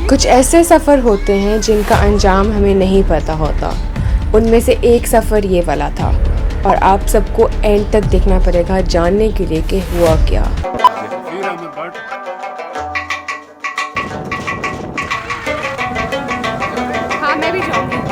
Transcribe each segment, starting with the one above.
कुछ ऐसे सफ़र होते हैं जिनका अंजाम हमें नहीं पता होता। उनमें से एक सफ़र ये वाला था और आप सबको एंड तक देखना पड़ेगा जानने के लिए कि हुआ क्या। हाँ, मैं भी जाऊँगी।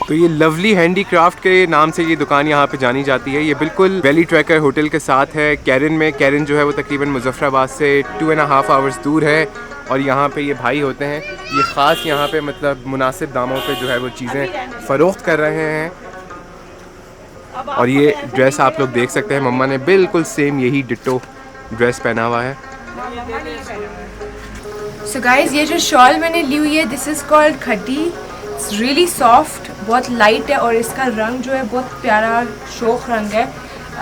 तो ये लवली हैंडीक्राफ्ट के नाम से ये दुकान यहाँ पे जानी जाती है। ये बिल्कुल वैली ट्रैकर होटल के साथ है केरन में। केरन जो है वो तकरीबन मुजफ्फराबाद से 2.5 आवर्स दूर है। और यहाँ पे ये भाई होते हैं, ये ख़ास यहाँ पे मतलब मुनासिब दामों पे जो है वो चीज़ें फ़रोख्त कर रहे हैं। और ये ड्रेस आप लोग देख सकते हैं, मम्मा ने बिल्कुल सेम यही डिट्टो ड्रेस पहना हुआ है। सो गाइस, ये जो शॉल मैंने ली हुई है this is called khaddi. It's really soft, बहुत लाइट है और इसका रंग जो है बहुत प्यारा शोख रंग है।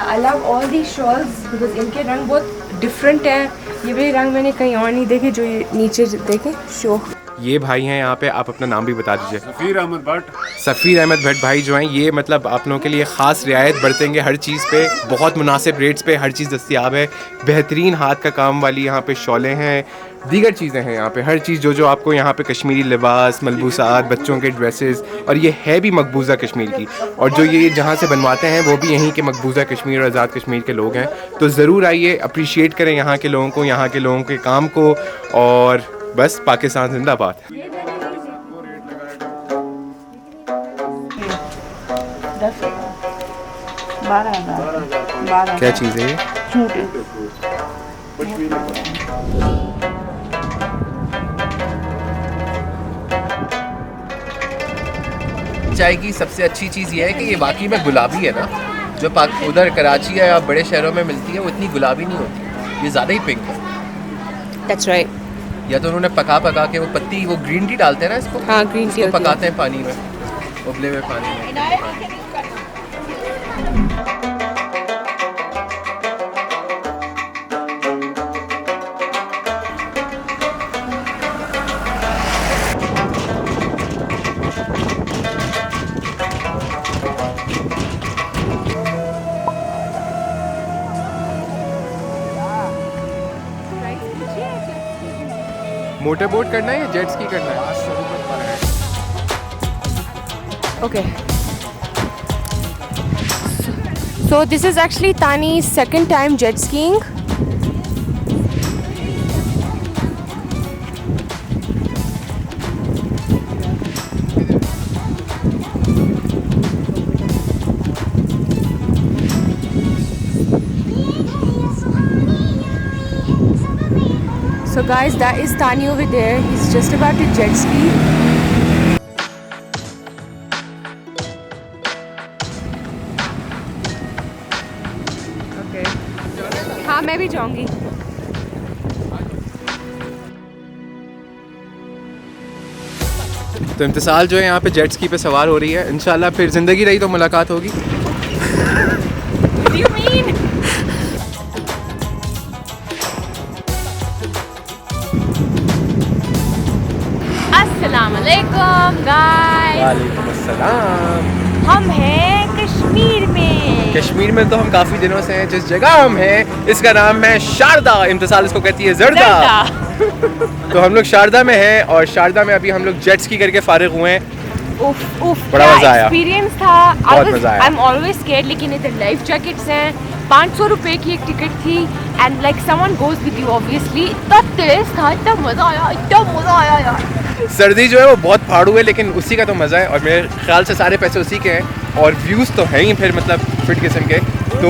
I love all the shawls because इनके रंग बहुत डिफरेंट है। ये भी रंग मैंने कहीं और नहीं देखे, जो ये नीचे देखें शोख। ये भाई हैं यहाँ पे, आप अपना नाम भी बता दीजिए। सफ़ीर अहमद भट्ट। सफ़ीर अहमद भट्ट भाई जो हैं ये मतलब आप लोगों के लिए ख़ास रियायत बरतेंगे हर चीज़ पे, बहुत मुनासिब रेट्स पे हर चीज़ दस्तियाब है। बेहतरीन हाथ का काम वाली यहाँ पे शॉलें हैं, दीगर चीज़ें हैं यहाँ पे, हर चीज़ जो आपको यहाँ पे कश्मीरी लिबास, मलबूसात, बच्चों के ड्रेसेस, और ये है भी मकबूजा कश्मीर की। और जो ये जहाँ से बनवाते हैं वो भी यहीं के मकबूजा कश्मीर और आज़ाद कश्मीर के लोग हैं। तो ज़रूर आइए, अप्रिशिएट करें यहाँ के लोगों को, यहाँ के लोगों के काम को। और बस पाकिस्तान जिंदाबाद। क्या चीज़ है ये? चाय की सबसे अच्छी चीज़ ये है कि ये वाकई में गुलाबी है ना, जो उधर कराची या बड़े शहरों में मिलती है वो इतनी गुलाबी नहीं होती, ये ज़्यादा ही पिंक है। That's right. या तो उन्होंने पका के वो पत्ती, वो ग्रीन टी डालते हैं ना इसको। हाँ, ग्रीन टी पकाते हैं पानी में, उबले हुए पानी में। मोटर बोट करना है या जेट स्की करना है? Okay. So this is actually Tani's second time jet skiing. So guys, that is Tani over there. He's just about to jet ski. Okay. हाँ, मैं भी जाऊंगी। तो इम्तिसाल जो है यहाँ पे जेट स्की पे सवार हो रही है। इंशाल्लाह फिर ज़िंदगी रही तो मुलाकात होगी। What do you mean? अस्सलामुअलैकुम गाइस। वालेकुम अस्सलाम। हम हैं कश्मीर में। कश्मीर में तो हम काफ़ी दिनों से हैं। जिस जगह हम हैं इसका नाम है शारदा। इम्तिसाल इसको कहती है जर्दा। तो हम लोग शारदा में हैं और शारदा में अभी हम लोग जेट स्की करके फारिग हुए हैं। उफ उफ, बड़ा मजा आया, एक्सपीरियंस था। बहुत मजा आया। आई एम ऑलवेज स्केयर्ड, लेकिन इधर लाइफ जैकेट्स हैं। 500 रुपए की एक टिकट थी and like someone goes with you obviously. इतना तेज था, इतना मजा आया यार। सर्दी जो है वो बहुत फाड़ू है, लेकिन उसी का तो मज़ा है और मेरे ख्याल से सारे पैसे उसी के हैं और व्यूज़ तो हैं ही फिर मतलब फिट किस्म के। तो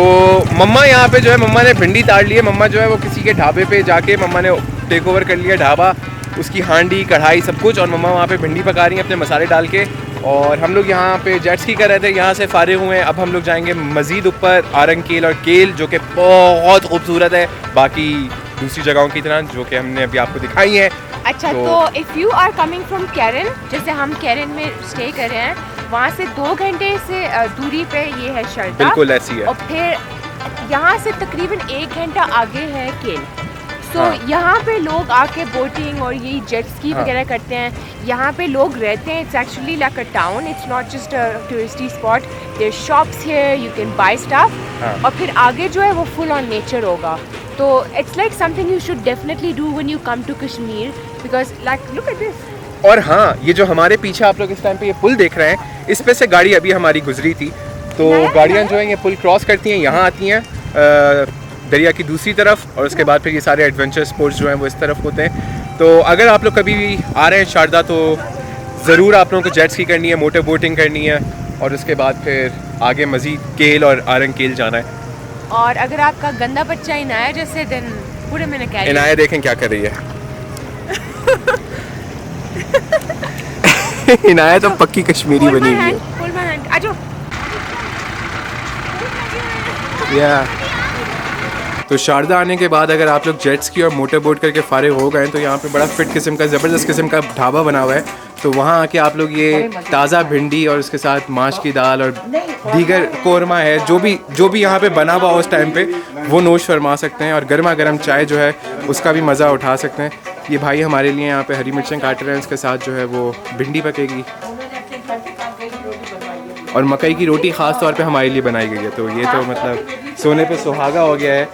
मम्मा यहाँ पे जो है, मम्मा ने भिंडी ताड़ ली है। मम्मा जो है वो किसी के ढाबे पे जाके मम्मा ने टेक ओवर कर लिया ढाबा, उसकी हांडी कढ़ाई सब कुछ, और मम्मा वहाँ पे भिंडी पका रही हैं अपने मसाले डाल के। और हम लोग यहाँ पे जेट स्की कर रहे थे, यहाँ से फारिग हुए हैं। अब हम लोग जाएंगे मज़ीद ऊपर आरंग केल और केल, जो कि बहुत खूबसूरत है बाकी दूसरी जगहों की तरह जो कि हमने अभी आपको दिखाई है। अच्छा, तो if you are coming from Keran, जैसे हम केरन में स्टे कर रहे हैं, वहाँ से 2 घंटे से दूरी पे ये है शर्दा। बिल्कुल ऐसी है। और फिर यहाँ से तकरीबन 1 घंटा आगे है केल। सो यहाँ पे लोग आके बोटिंग और यही जेट स्की वगैरह करते हैं। यहाँ पे लोग रहते हैं। It's actually like a town, it's not just a touristy spot. There shops here, you can buy stuff. और फिर आगे जो है वो फुल ऑन नेचर होगा। तो it's like something you should definitely do when you come to Kashmir, because like look at this. और हाँ, ये जो हमारे पीछे आप लोग इस टाइम पे ये पुल देख रहे हैं, इस पे से गाड़ी अभी हमारी गुजरी थी। तो गाड़ियाँ जो हैं ये पुल क्रॉस करती हैं, यहाँ आती हैं दरिया की दूसरी तरफ, और उसके बाद फिर ये सारे एडवेंचर स्पोर्ट्स जो हैं वो इस तरफ होते हैं। तो अगर आप लोग कभी भी आ रहे हैं शारदा, तो ज़रूर आप लोगों को जेट स्की करनी है, मोटर बोटिंग करनी है, और उसके बाद फिर आगे मज़ीद केल और आरंग केल जाना है। और अगर आपका गंदा बच्चा इनाया जैसे दिन पूरे मैंने क्या इनाया देखें क्या कर रही है। इनाया तो पक्की कश्मीरी बनी हुई है। तो शारदा आने के बाद अगर आप लोग जेट स्की और मोटर बोट करके फारिग हो गए तो यहाँ पे बड़ा फिट किस्म का ज़बरदस्त किस्म का ढाबा बना हुआ है। तो वहाँ आके आप लोग ये ताज़ा भिंडी और उसके साथ माश की दाल और दीगर कोरमा है, जो भी यहाँ पे बना हुआ उस टाइम पे, वो नोश फरमा सकते हैं। और गर्मा गर्म चाय जो है उसका भी मज़ा उठा सकते हैं। ये भाई हमारे लिए यहाँ पे हरी मिर्चें काट रहे हैं, उसके साथ जो है वो भिंडी पकेगी और मकई की रोटी ख़ास तौर पे हमारे लिए बनाई गई है। तो ये तो मतलब सोने पे सुहागा हो गया है।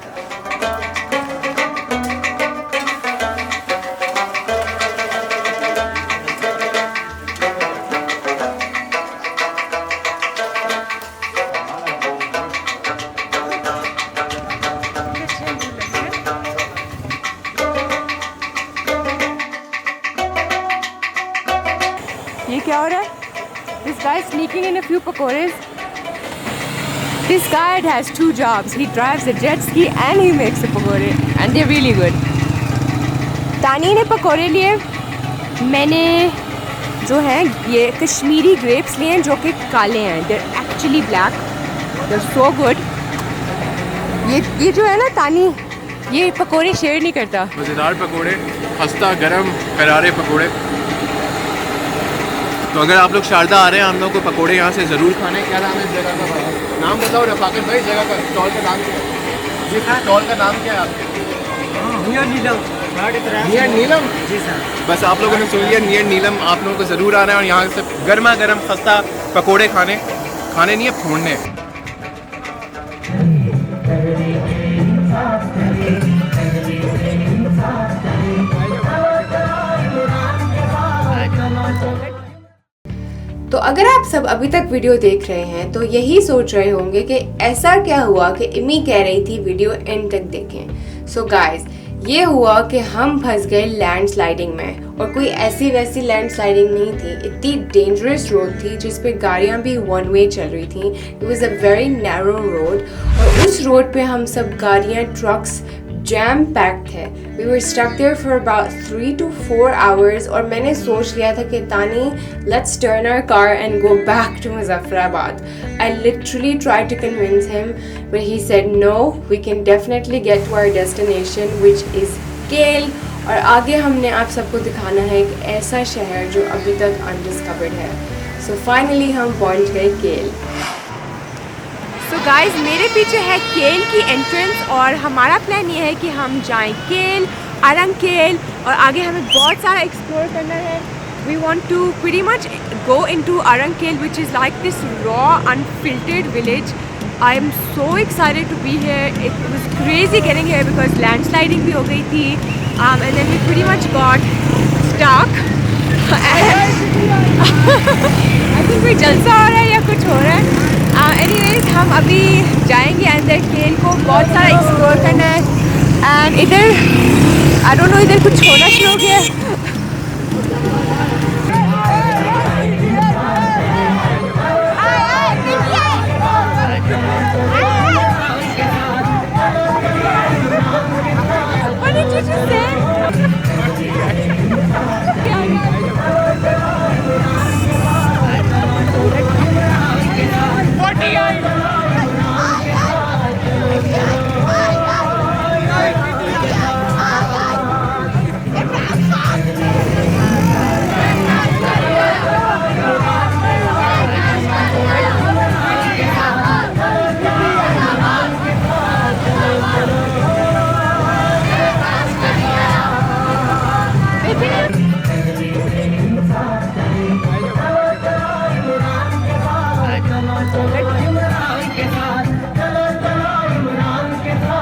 ये क्या हो रहा है? This guy is sneaking in a few pakoras. This guy has 2 jobs. He drives a jet ski and he makes a pakore, and they're really good. तानी ने पकोड़े लिए, मैंने जो है ये कश्मीरी ग्रेप्स लिए हैं जो कि काले हैं। They're actually black. They're so good. ये जो है ना तानी, ये पकोड़े शेयर नहीं करता। मज़ेदार पकोड़े, खस्ता गरम करारे पकोड़े। तो अगर आप लोग शारदा आ रहे हैं, हम लोग को पकोड़े यहाँ से ज़रूर खाने। क्या नाम है इस जगह का? नाम बताओ रफाकत भाई, जगह का स्टॉल का नाम क्या है? जी सर, स्टॉल का नाम क्या है आपके? नियर नीलम। नियर नीलम? जी सर। बस आप लोगों ने सुन लिया, नियर नीलम आप लोगों को ज़रूर आना है और यहाँ से गर्मा गर्म खस्ता पकोड़े खाने नहीं है, फोड़ने। तो अगर आप सब अभी तक वीडियो देख रहे हैं तो यही सोच रहे होंगे कि ऐसा क्या हुआ कि इमी कह रही थी वीडियो एंड तक देखें। सो गाइस, ये हुआ कि हम फंस गए लैंडस्लाइडिंग में, और कोई ऐसी वैसी लैंडस्लाइडिंग नहीं थी। इतनी डेंजरस रोड थी जिस पे गाड़ियाँ भी वन वे चल रही थी। It was a very narrow road, और उस रोड पे हम सब गाड़ियाँ, ट्रक्स जैम पैक्ड थे। We were stuck there for about 3 to 4 hours, और मैंने सोच लिया था कि Tani, let's turn our car and go back to Muzaffarabad. I literally tried to convince him, but he said no, we can definitely get to our destination which is Kel. और आगे हमने आप सबको दिखाना है एक ऐसा शहर जो अभी तक अनडिस्कवर्ड है। सो फाइनली हम पहुंच गए केल। सो गाइस, मेरे पीछे है केल की एंट्रेंस, और हमारा प्लान ये है कि हम जाएं केल, आरंग केल, और आगे हमें बहुत सारा एक्सप्लोर करना है। We want to pretty much go into Arang Kel, which is like this raw unfiltered village. I am so excited to be here. It was crazy getting here because landsliding भी हो गई थी, and then we pretty much got stuck. I think कोई जलसा हो रहा है या कुछ हो रहा है। एनीवेज, हम अभी जाएंगे अंदर केल को, बहुत सारा एक्सप्लोर करना है। एंड इधर आई डोंट नो, इधर कुछ होना शुरू हो गया है।